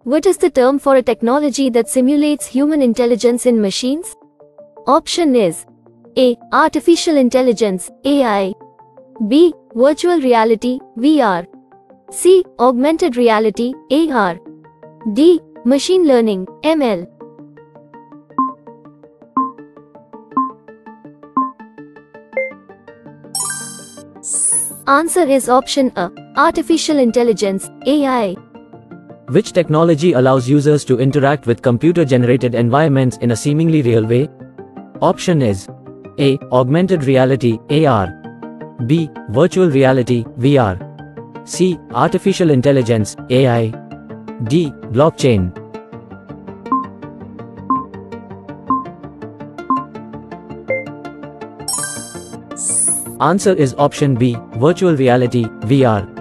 What is the term for a technology that simulates human intelligence in machines? Option is A. Artificial intelligence, AI. B. Virtual reality, VR. C. Augmented reality, AR. D. Machine learning, ML. Answer is option A. Artificial intelligence, AI. Which technology allows users to interact with computer-generated environments in a seemingly real way? Option is A. Augmented reality, AR. B. Virtual reality, VR. C. Artificial intelligence, AI. D. Blockchain. Answer is option B. Virtual reality, VR.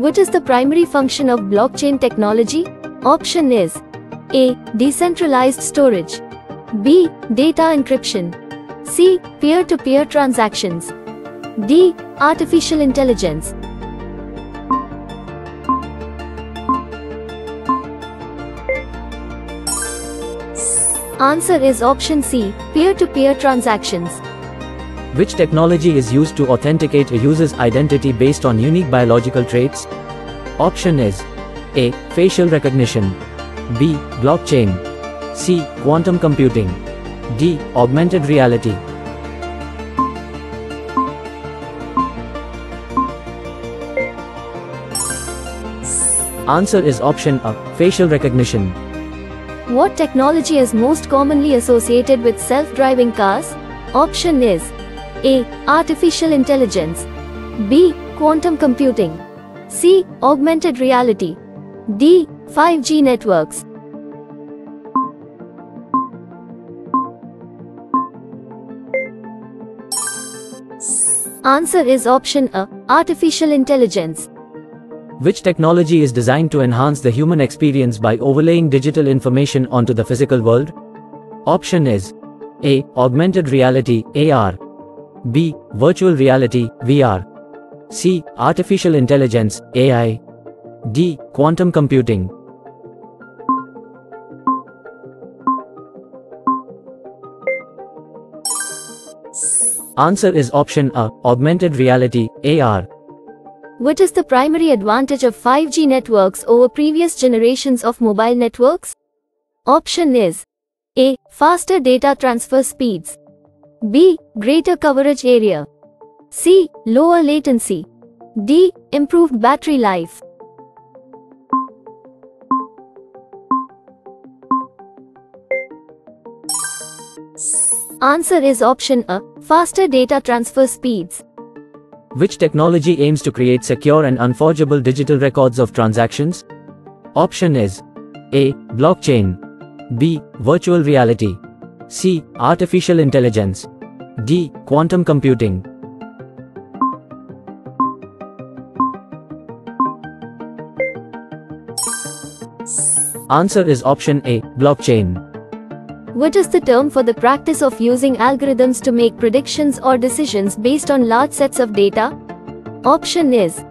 What is the primary function of blockchain technology? Option is A. Decentralized storage. B. Data encryption. C. Peer-to-peer transactions. D. Artificial intelligence. Answer is option C. Peer-to-peer transactions. Which technology is used to authenticate a user's identity based on unique biological traits? Option is A. Facial recognition. B. Blockchain. C. Quantum computing. D. Augmented reality. Answer is option A. Facial recognition. What technology is most commonly associated with self-driving cars? Option is A. Artificial intelligence. B. Quantum computing. C. Augmented reality. D. 5G networks. Answer is option A. Artificial intelligence. Which technology is designed to enhance the human experience by overlaying digital information onto the physical world? Option is A. Augmented reality, AR. B. Virtual reality, VR. C. Artificial intelligence, AI. D. Quantum computing. Answer is option A. Augmented reality, AR. What is the primary advantage of 5G networks over previous generations of mobile networks? Option is A. Faster data transfer speeds. B. Greater coverage area. C. Lower latency. D. Improved battery life. Answer is option A. Faster data transfer speeds. Which technology aims to create secure and unforgeable digital records of transactions? Option is A. Blockchain. B. Virtual reality. C. Artificial intelligence. D. Quantum computing. Answer is option A. Blockchain. What is the term for the practice of using algorithms to make predictions or decisions based on large sets of data? Option is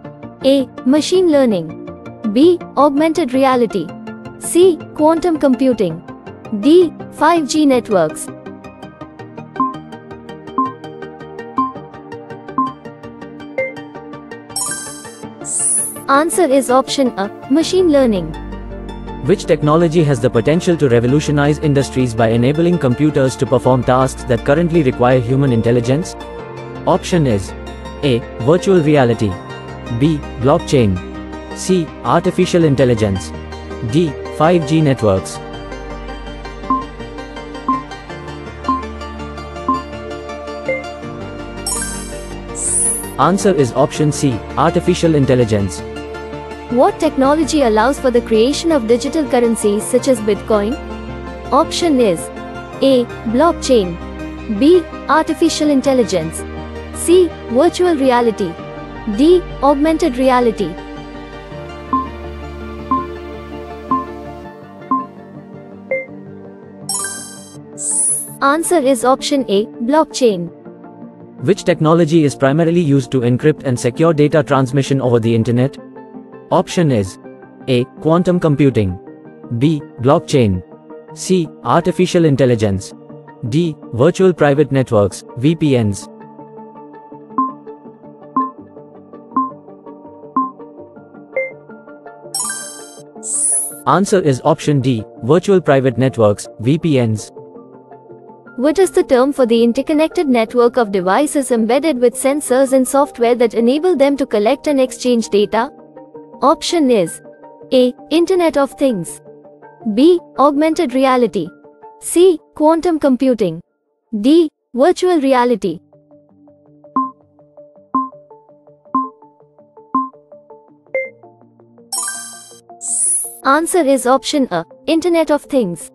A. Machine learning. B. Augmented reality. C. Quantum computing. D. 5G networks. Answer is option A. Machine learning. Which technology has the potential to revolutionize industries by enabling computers to perform tasks that currently require human intelligence? Option is A. Virtual reality. B. Blockchain. C. Artificial intelligence. D. 5G networks. Answer is option C. Artificial intelligence. What technology allows for the creation of digital currencies such as Bitcoin? Option is A. Blockchain. B. Artificial intelligence. C. Virtual reality. D. Augmented reality. Answer is option A. Blockchain. Which technology is primarily used to encrypt and secure data transmission over the internet? Option is A. Quantum computing. B. Blockchain. C. Artificial intelligence. D. Virtual private networks, VPNs. Answer is option D. Virtual private networks, VPNs. What is the term for the interconnected network of devices embedded with sensors and software that enable them to collect and exchange data? Option is A. Internet of Things. B. Augmented reality. C. Quantum computing. D. Virtual reality. Answer is option A. Internet of Things.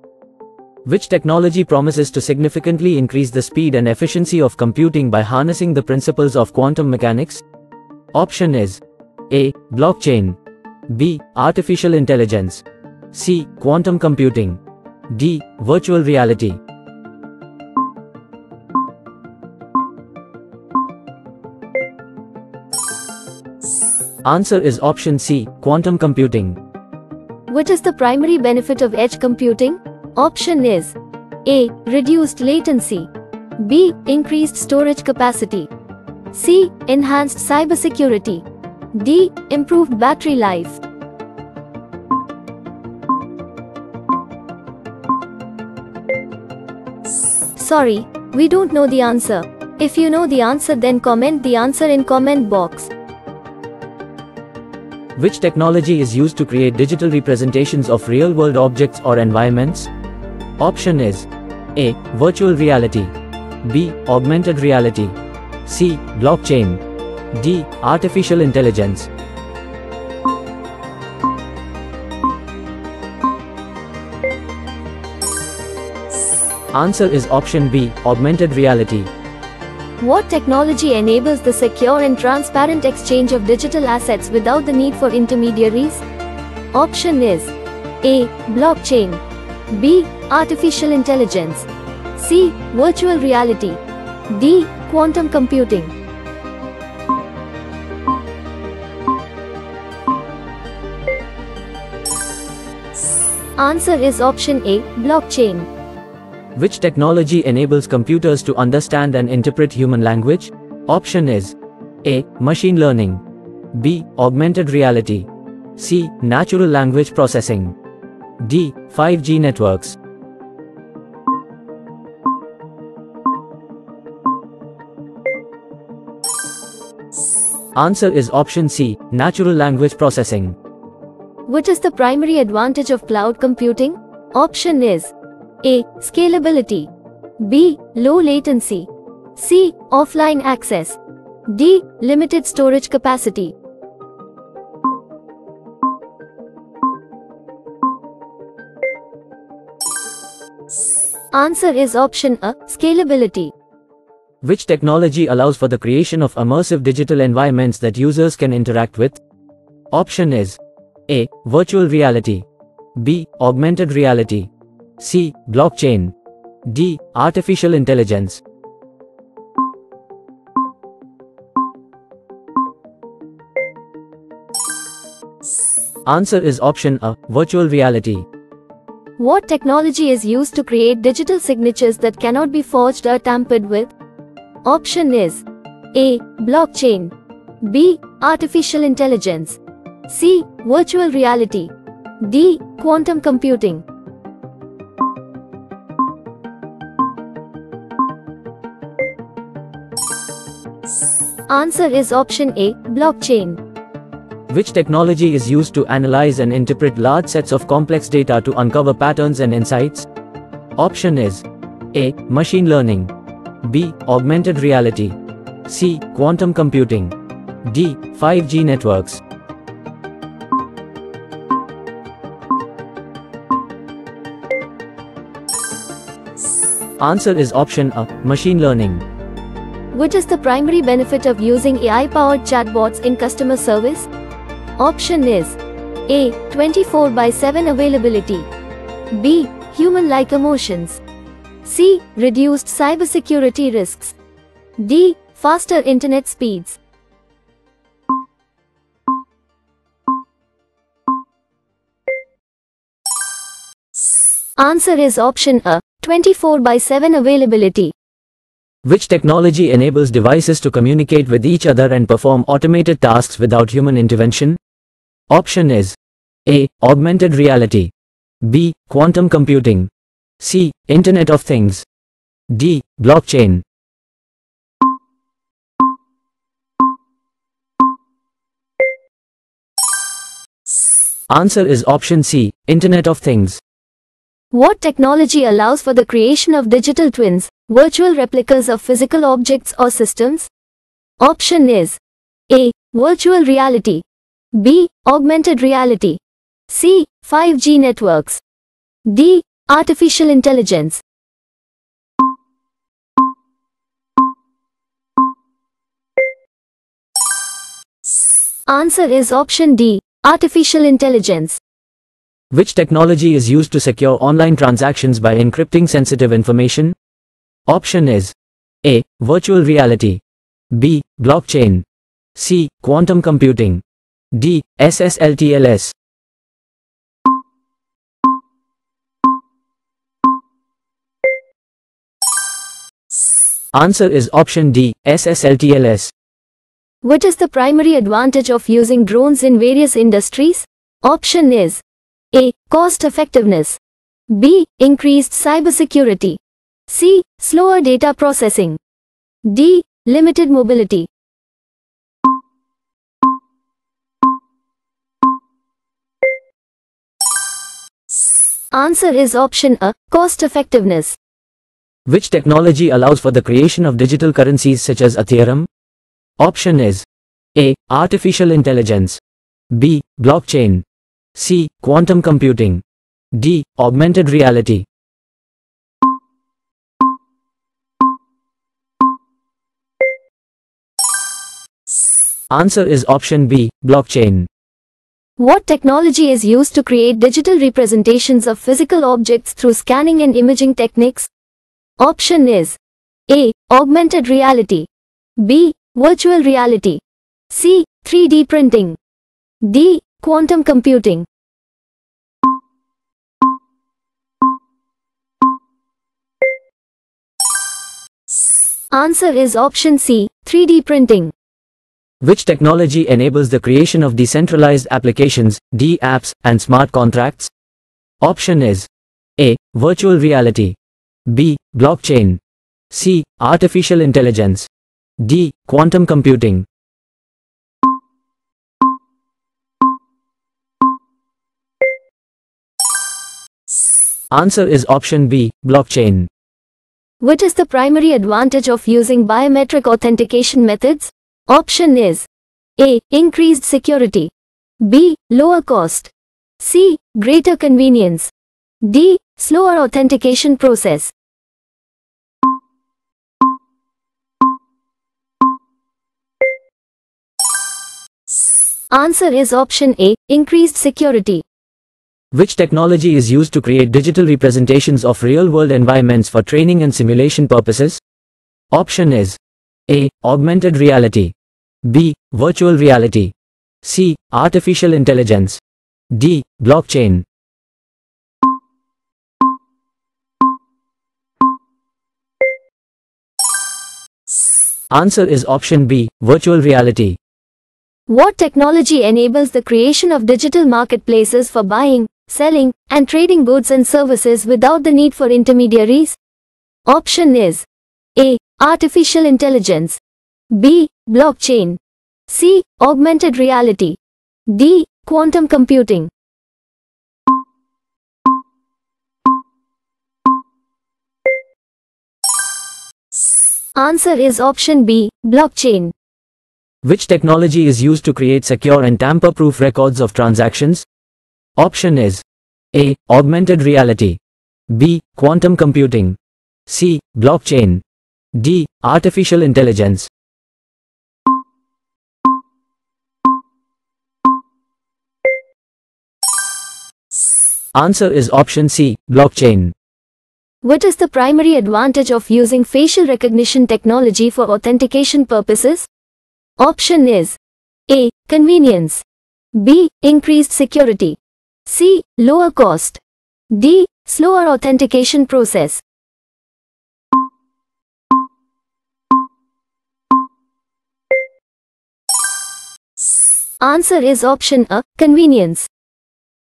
Which technology promises to significantly increase the speed and efficiency of computing by harnessing the principles of quantum mechanics? Option is A. Blockchain. B. Artificial intelligence. C. Quantum computing. D. Virtual reality. Answer is option C. Quantum computing. What is the primary benefit of edge computing? Option is A. Reduced latency. B. Increased storage capacity. C. Enhanced cybersecurity. D. Improved battery life. Sorry, we don't know the answer. If you know the answer, then comment the answer in comment box. Which technology is used to create digital representations of real-world objects or environments? Option is A. Virtual reality. B. Augmented reality. C. Blockchain. D. Artificial intelligence. Answer is option B. Augmented reality. What technology enables the secure and transparent exchange of digital assets without the need for intermediaries? Option is A. Blockchain. B. Artificial intelligence. C. Virtual reality. D. Quantum computing. Answer is option A. Blockchain. Which technology enables computers to understand and interpret human language? Option is A. Machine learning. B. Augmented reality. C. Natural language processing. D. 5G networks. Answer is option C. Natural language processing. What is the primary advantage of cloud computing? Option is A. Scalability. B. Low latency. C. Offline access. D. Limited storage capacity. Answer is option A. Scalability. Which technology allows for the creation of immersive digital environments that users can interact with? Option is A. Virtual reality. B. Augmented reality. C. Blockchain. D. Artificial intelligence. Answer is option A. Virtual reality. What technology is used to create digital signatures that cannot be forged or tampered with? Option is A. Blockchain. B. Artificial intelligence. C. Virtual reality. D. Quantum computing. Answer is option A. Blockchain. Which technology is used to analyze and interpret large sets of complex data to uncover patterns and insights? Option is A. Machine learning. B. Augmented reality. C. Quantum computing. D. 5G networks. Answer is option A. Machine learning. What is the primary benefit of using AI-powered chatbots in customer service? Option is A. 24/7 availability. B. Human-like emotions. C. Reduced cybersecurity risks. D. Faster internet speeds. Answer is option A, 24/7 availability. Which technology enables devices to communicate with each other and perform automated tasks without human intervention? Option is A. Augmented reality. B. Quantum computing. C. Internet of Things. D. Blockchain. Answer is option C. Internet of Things. What technology allows for the creation of digital twins, virtual replicas of physical objects or systems? Option is A. Virtual reality. B. Augmented reality. C. 5G networks. D. Artificial intelligence. Answer is option D. Artificial intelligence. Which technology is used to secure online transactions by encrypting sensitive information? Option is A. Virtual reality. B. Blockchain. C. Quantum computing. D. SSLTLS. Answer is option D. SSLTLS. What is the primary advantage of using drones in various industries? Option is A. Cost effectiveness. B. Increased cybersecurity. C. Slower data processing. D. Limited mobility. Answer is option A. Cost effectiveness. Which technology allows for the creation of digital currencies such as Ethereum? Option is A. Artificial intelligence. B. Blockchain. C. Quantum computing. D. Augmented reality. Answer is option B. Blockchain. What technology is used to create digital representations of physical objects through scanning and imaging techniques? Option is A. Augmented reality. B. Virtual reality. C. 3D printing. D. Quantum computing. Answer is option C. 3D printing. Which technology enables the creation of decentralized applications, DApps, and smart contracts? Option is A. Virtual reality. B. Blockchain. C. Artificial intelligence. D. Quantum computing. Answer is option B. Blockchain. What is the primary advantage of using biometric authentication methods? Option is A. Increased security. B. Lower cost. C. Greater convenience. D. Slower authentication process. Answer is option A. Increased security. Which technology is used to create digital representations of real-world environments for training and simulation purposes? Option is A. Augmented reality. B. Virtual reality. C. Artificial intelligence. D. Blockchain. Answer is option B. Virtual reality. What technology enables the creation of digital marketplaces for buying, selling, and trading goods and services without the need for intermediaries? Option is A. Artificial intelligence. B. Blockchain. C. Augmented reality. D. Quantum computing. Answer is option B. Blockchain. Which technology is used to create secure and tamper-proof records of transactions? Option is A. Augmented reality. B. Quantum computing. C. Blockchain. D. Artificial intelligence. Answer is option C. Blockchain. What is the primary advantage of using facial recognition technology for authentication purposes? Option is A. Convenience. B. Increased security. C. Lower cost. D. slower authentication process. Answer is option A, convenience.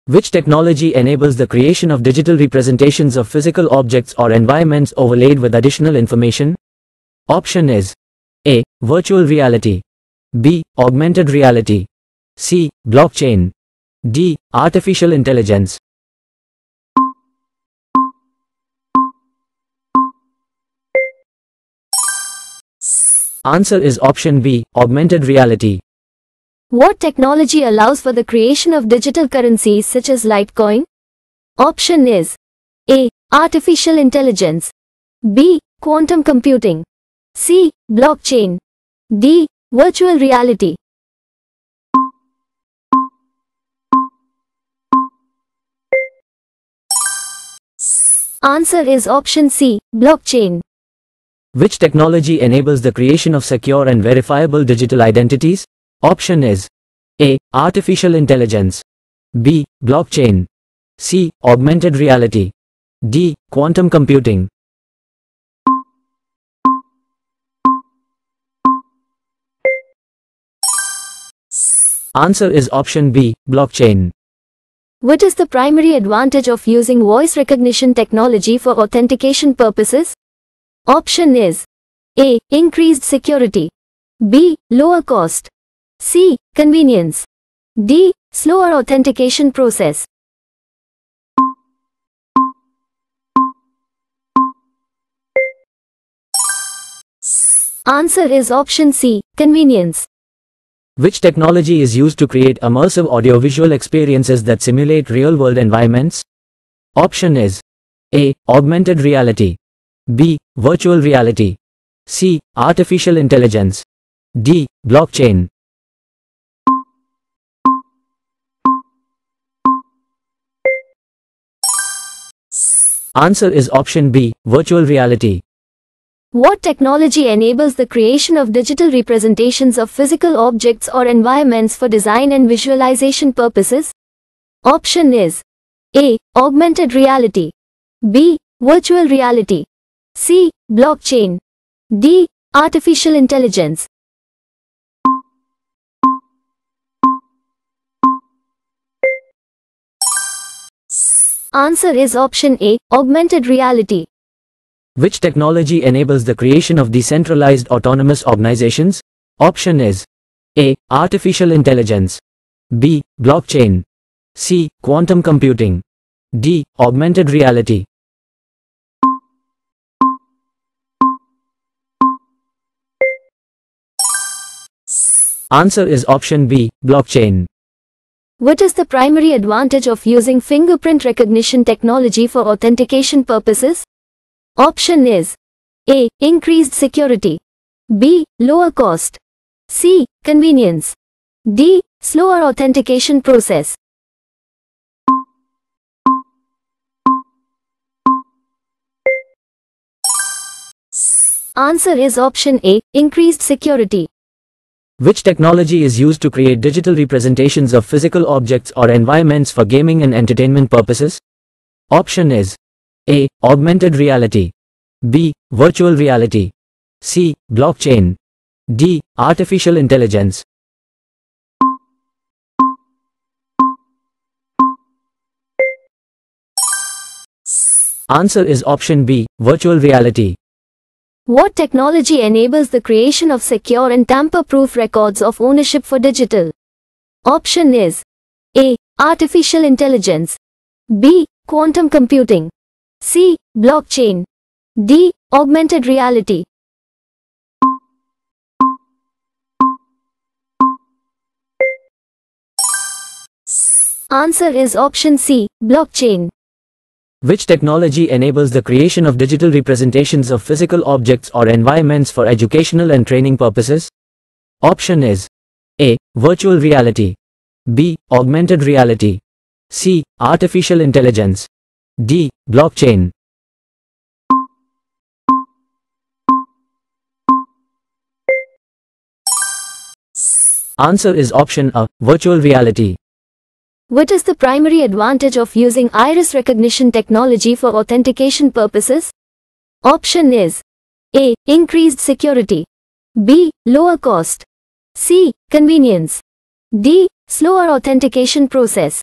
Which technology enables the creation of digital representations of physical objects or environments overlaid with additional information? Option is A. Virtual reality. B. Augmented reality. C. Blockchain. D. Artificial intelligence. Answer is option B. Augmented reality. What technology allows for the creation of digital currencies such as Litecoin? Option is A. Artificial intelligence. B. Quantum computing. C. Blockchain. D. Virtual reality. Answer is option C. Blockchain. Which technology enables the creation of secure and verifiable digital identities? Option is A. Artificial intelligence. B. Blockchain. C. Augmented reality. D. Quantum computing. Answer is option B. Blockchain. What is the primary advantage of using voice recognition technology for authentication purposes? Option is A. Increased security. B. Lower cost. C. Convenience. D. Slower authentication process. Answer is option C. Convenience. Which technology is used to create immersive audiovisual experiences that simulate real-world environments? Option is A. Augmented reality. B. Virtual reality. C. Artificial intelligence. D. Blockchain. Answer is option B. Virtual reality. What technology enables the creation of digital representations of physical objects or environments for design and visualization purposes? Option is A. Augmented reality. B. Virtual reality. C. Blockchain. D. Artificial intelligence. Answer is option A. Augmented reality. Which technology enables the creation of decentralized autonomous organizations? Option is A. Artificial intelligence. B. Blockchain. C. Quantum computing. D. Augmented reality. Answer is option B. Blockchain. What is the primary advantage of using fingerprint recognition technology for authentication purposes? Option is A. Increased security. B. Lower cost. C. Convenience. D. Slower authentication process. Answer is option A. Increased security. Which technology is used to create digital representations of physical objects or environments for gaming and entertainment purposes? Option is A. Augmented reality. B. Virtual reality. C. Blockchain. D. Artificial intelligence. Answer is option B. Virtual reality. What technology enables the creation of secure and tamper-proof records of ownership for digital? Option is A. Artificial intelligence. B. Quantum computing. C. Blockchain. D. Augmented reality. Answer is option C. Blockchain. Which technology enables the creation of digital representations of physical objects or environments for educational and training purposes? Option is A. Virtual reality. B. Augmented reality. C. Artificial intelligence. D. Blockchain. Answer is option A. Virtual reality. What is the primary advantage of using iris recognition technology for authentication purposes? Option is A. Increased security. B. Lower cost. C. Convenience. D. Slower authentication process.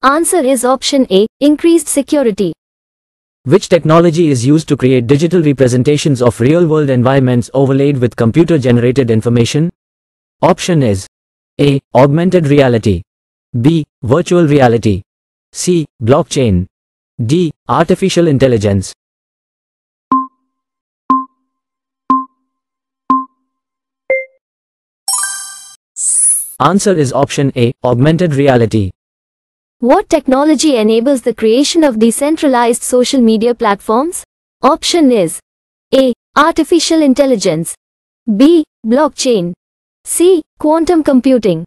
Answer is option A. Increased security. Which technology is used to create digital representations of real-world environments overlaid with computer-generated information? Option is A. Augmented reality. B. Virtual reality. C. Blockchain. D. Artificial intelligence. Answer is option A. Augmented reality. What technology enables the creation of decentralized social media platforms? Option is A. Artificial intelligence. B. Blockchain. C. Quantum computing.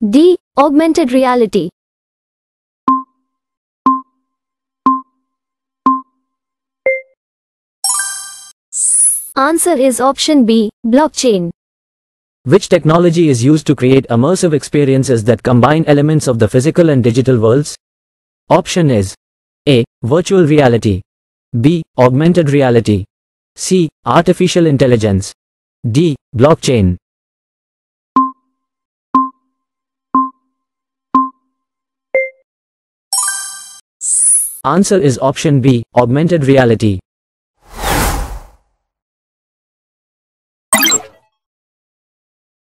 D. Augmented reality. Answer is option B. Blockchain. Which technology is used to create immersive experiences that combine elements of the physical and digital worlds? Option is A. Virtual reality. B. Augmented reality. C. Artificial intelligence. D. Blockchain. Answer is option B. Augmented reality.